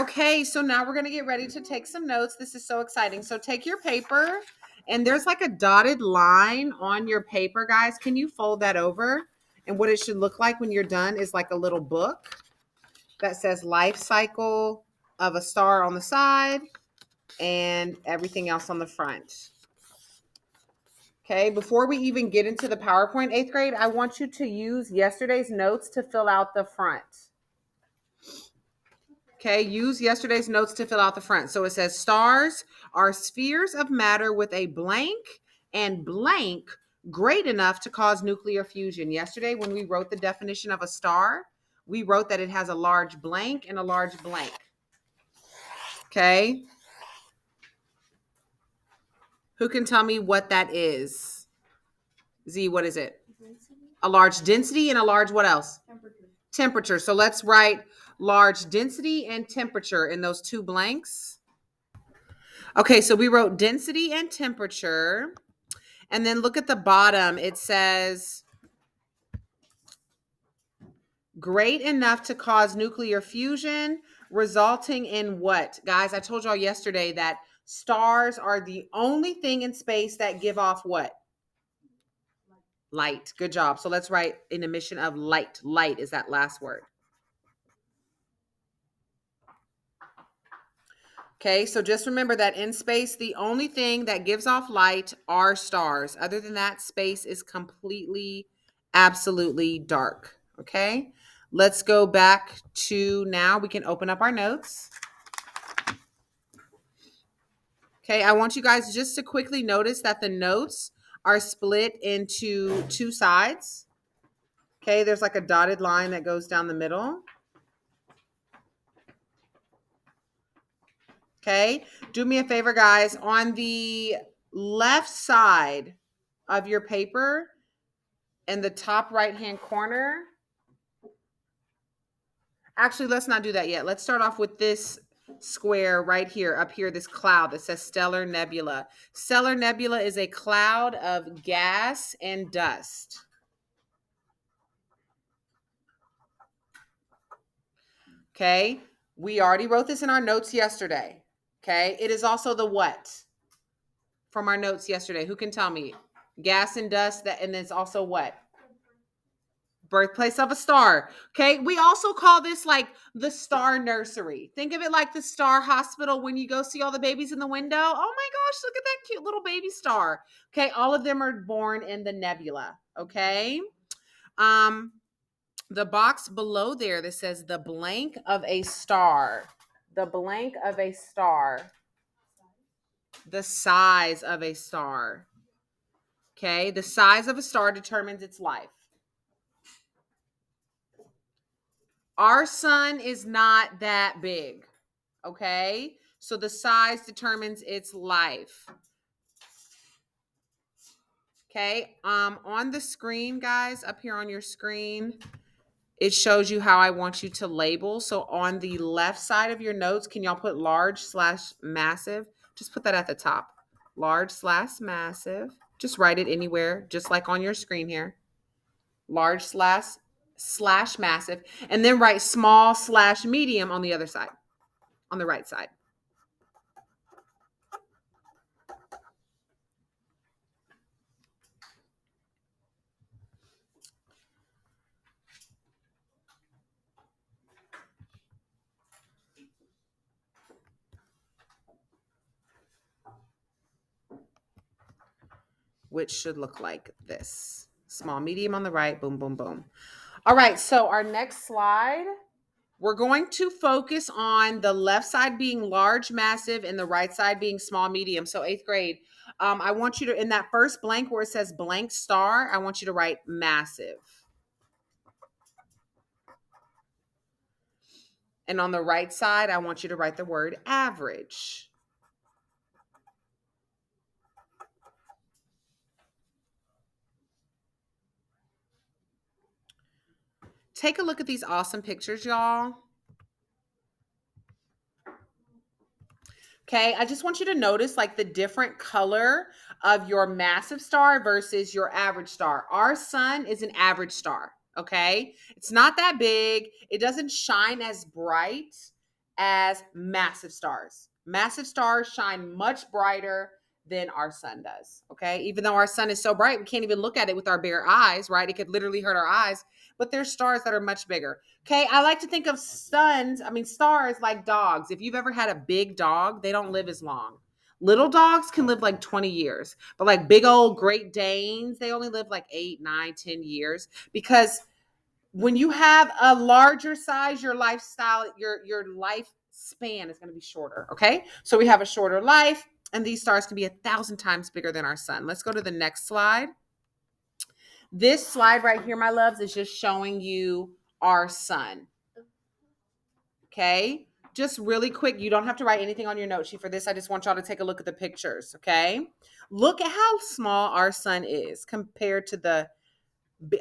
Okay, so now we're going to get ready to take some notes. This is so exciting. So take your paper, and there's like a dotted line on your paper, guys. Can you fold that over? And what it should look like when you're done is like a little book that says life cycle of a star on the side and everything else on the front. Okay, before we even get into the PowerPoint, 8th grade, I want you to use yesterday's notes to fill out the front. Okay, use yesterday's notes to fill out the front. So it says stars are spheres of matter with a blank and blank great enough to cause nuclear fusion. Yesterday, when we wrote the definition of a star, we wrote that it has a large blank and a large blank. Okay. Who can tell me what that is? Z, what is it? A large density and a large what else? Temperature. So let's write large density and temperature in those two blanks. Okay, so we wrote density and temperature. And then look at the bottom. It says great enough to cause nuclear fusion, resulting in what? Guys, I told y'all yesterday that stars are the only thing in space that give off what? Light. Good job. So let's write an emission of light. Light is that last word. Okay, so just remember that in space, the only thing that gives off light are stars. Other than that, space is completely, absolutely dark. Okay, let's go back to now. We can open up our notes. Okay, I want you guys just to quickly notice that the notes are split into two sides. Okay, there's like a dotted line that goes down the middle. Okay, do me a favor, guys. On the left side of your paper, in the top right-hand corner, actually, let's not do that yet. Let's start off with this square right here, up here, this cloud that says stellar nebula. Stellar nebula is a cloud of gas and dust. Okay, we already wrote this in our notes yesterday. Okay, it is also the what from our notes yesterday? Who can tell me? Gas and dust, that, and it's also what? Birthplace of a star. Okay, we also call this like the star nursery. Think of it like the star hospital when you go see all the babies in the window. Oh my gosh, look at that cute little baby star. Okay, all of them are born in the nebula. Okay, the box below there that says the blank of a star. The blank of a star. The size of a star. Okay, the size of a star determines its life. Our sun is not that big. Okay, so the size determines its life. Okay, on the screen, guys, up here on your screen, it shows you how I want you to label. So on the left side of your notes, can y'all put large/massive? Just put that at the top. Large/massive. Just write it anywhere, just like on your screen here. Large/massive. And then write small/medium on the other side, on the right side. Which should look like this. Small, medium on the right, boom, boom, boom. All right, so our next slide, we're going to focus on the left side being large, massive, and the right side being small, medium. So 8th grade, I want you to, in that first blank where it says blank star, I want you to write massive. And on the right side, I want you to write the word average. Take a look at these awesome pictures, y'all. Okay, I just want you to notice like the different color of your massive star versus your average star. Our sun is an average star, okay? It's not that big. It doesn't shine as bright as massive stars. Massive stars shine much brighter than our sun does. Okay. Even though our sun is so bright, we can't even look at it with our bare eyes, right? It could literally hurt our eyes, but there's stars that are much bigger. Okay. I like to think of stars like dogs. If you've ever had a big dog, they don't live as long. Little dogs can live like 20 years, but like big old Great Danes, they only live like 8, 9, 10 years because when you have a larger size, your lifestyle, your lifespan is going to be shorter. Okay. So we have a shorter life, and these stars can be 1,000 times bigger than our sun. Let's go to the next slide. This slide right here, my loves, is just showing you our sun. Okay. Just really quick, you don't have to write anything on your note sheet for this. I just want y'all to take a look at the pictures. Okay. Look at how small our sun is compared to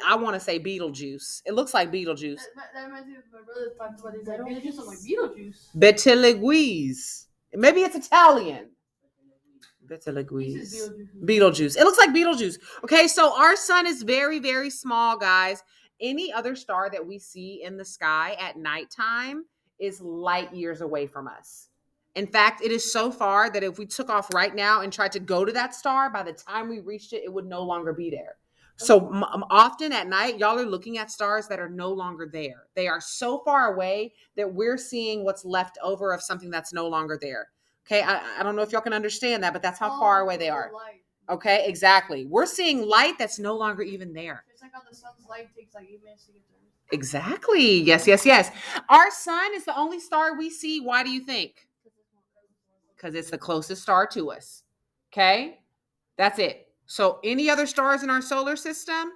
I want to say Beetlejuice. It looks like Beetlejuice. That reminds me of my brother talked about. He's like, Beetlejuice. I'm like, Beetlejuice. Betelgeuse. Maybe it's Italian. Betelgeuse. Beetlejuice. It looks like Beetlejuice. Okay, so our sun is very, very small, guys. Any other star that we see in the sky at nighttime is light years away from us. In fact, it is so far that if we took off right now and tried to go to that star, by the time we reached it, it would no longer be there. So often at night, y'all are looking at stars that are no longer there. They are so far away that we're seeing what's left over of something that's no longer there. Okay, I don't know if y'all can understand that, but that's how far away they are. Okay, exactly. We're seeing light that's no longer even there. It's like how the sun's light takes like 8 minutes to get there. Exactly. Yes, yes, yes. Our sun is the only star we see. Why do you think? Because it's the closest star to us. Okay, that's it. So any other stars in our solar system?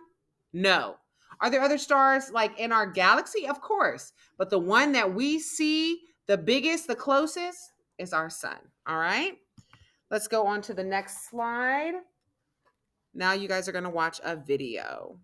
No. Are there other stars like in our galaxy? Of course. But the one that we see, the biggest, the closest, is our sun. All right. Let's go on to the next slide. Now you guys are going to watch a video.